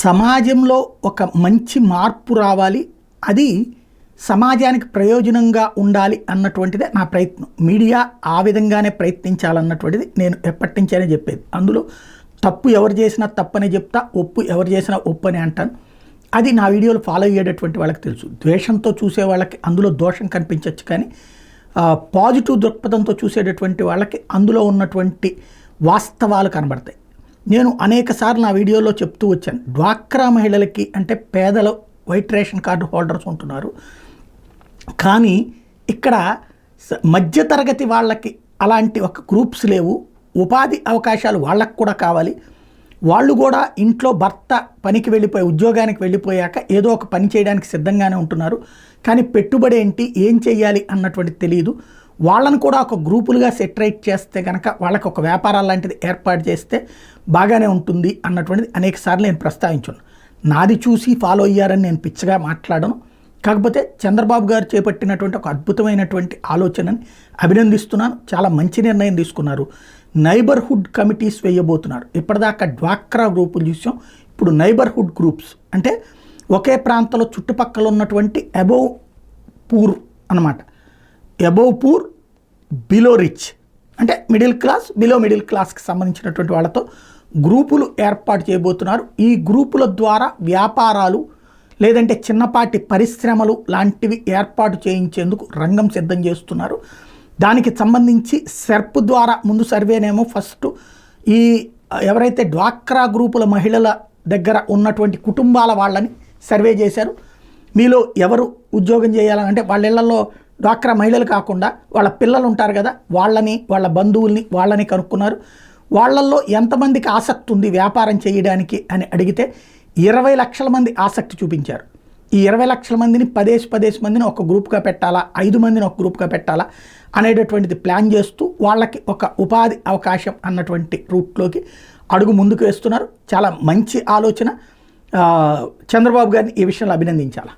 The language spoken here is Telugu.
సమాజంలో ఒక మంచి మార్పు రావాలి, అది సమాజానికి ప్రయోజనంగా ఉండాలి అన్నటువంటిదే నా ప్రయత్నం. మీడియా ఆ విధంగానే ప్రయత్నించాలన్నటువంటిది నేను ఎప్పటి నుంచైనా చెప్పేది. అందులో తప్పు ఎవరు చేసినా తప్పనే చెప్తా, ఒప్పు ఎవరు చేసినా ఒప్పు అని అంటాను. అది నా వీడియోలు ఫాలో అయ్యేటటువంటి వాళ్ళకి తెలుసు. ద్వేషంతో చూసే వాళ్ళకి అందులో దోషం కనిపించవచ్చు, కానీ పాజిటివ్ దృక్పథంతో చూసేటటువంటి వాళ్ళకి అందులో ఉన్నటువంటి వాస్తవాలు కనబడతాయి. నేను అనేక సార్లు నా వీడియోలో చెప్తూ వచ్చాను, డ్వాక్రా మహిళలకి అంటే పేదలు వైట్ రేషన్ కార్డు హోల్డర్స్ ఉంటున్నారు, కానీ ఇక్కడ మధ్యతరగతి వాళ్ళకి అలాంటి ఒక గ్రూప్స్ లేవు. ఉపాధి అవకాశాలు వాళ్ళకు కూడా కావాలి. వాళ్ళు కూడా ఇంట్లో భర్త పనికి వెళ్ళిపోయి ఉద్యోగానికి వెళ్ళిపోయాక ఏదో ఒక పని చేయడానికి సిద్ధంగానే ఉంటున్నారు, కానీ పెట్టుబడి ఏంటి, ఏం చేయాలి అన్నటువంటిది తెలియదు. వాళ్ళను కూడా ఒక గ్రూపులుగా సెటరేట్ చేస్తే కనుక వాళ్ళకి ఒక వ్యాపారాలు లాంటిది ఏర్పాటు చేస్తే బాగానే ఉంటుంది అన్నటువంటిది అనేక సార్లు నేను ప్రస్తావించాను. నాది చూసి ఫాలో అయ్యారని నేను పిచ్చగా మాట్లాడను. కాకపోతే చంద్రబాబు గారు చేపట్టినటువంటి ఒక అద్భుతమైనటువంటి ఆలోచనని అభినందిస్తున్నాను. చాలా మంచి నిర్ణయం తీసుకున్నారు. నైబర్హుడ్ కమిటీస్ వేయబోతున్నారు. ఇప్పటిదాకా డ్వాక్రా గ్రూపులు చూసాం, ఇప్పుడు నైబర్హుడ్ గ్రూప్స్ అంటే ఒకే ప్రాంతంలో చుట్టుపక్కల ఉన్నటువంటి అబోవ్ పూర్ అన్నమాట. అబోవ్ పూర్, బిలో రిచ్ అంటే మిడిల్ క్లాస్, బిలో మిడిల్ క్లాస్కి సంబంధించినటువంటి వాళ్ళతో గ్రూపులు ఏర్పాటు చేయబోతున్నారు. ఈ గ్రూపుల ద్వారా వ్యాపారాలు లేదంటే చిన్నపాటి పరిశ్రమలు లాంటివి ఏర్పాటు చేయించేందుకు రంగం సిద్ధం చేస్తున్నారు. దానికి సంబంధించి సెర్ప్ ద్వారా ముందు సర్వేనేమో ఫస్ట్ ఈ ఎవరైతే డ్వాక్రా గ్రూపుల మహిళల దగ్గర ఉన్నటువంటి కుటుంబాల వాళ్ళని సర్వే చేశారు. మీలో ఎవరు ఉద్యోగం చేయాలంటే వాళ్ళ ఇళ్లలో డ్వాక్రా మహిళలు కాకుండా వాళ్ళ పిల్లలు ఉంటారు కదా, వాళ్ళని, వాళ్ళ బంధువుల్ని, వాళ్ళని కనుక్కున్నారు. వాళ్ళల్లో ఎంతమందికి ఆసక్తి ఉంది వ్యాపారం చేయడానికి అని అడిగితే 20 లక్షల మంది ఆసక్తి చూపించారు. ఈ 20 లక్షల మందిని 10 మందిని ఒక గ్రూప్గా పెట్టాలా, 5 మందిని ఒక గ్రూప్గా పెట్టాలా అనేటటువంటిది ప్లాన్ చేస్తూ వాళ్ళకి ఒక ఉపాధి అవకాశం అన్నటువంటి రూట్లోకి అడుగు ముందుకు వేస్తున్నారు. చాలా మంచి ఆలోచన. చంద్రబాబు గారిని ఈ విషయంలో అభినందించాలి.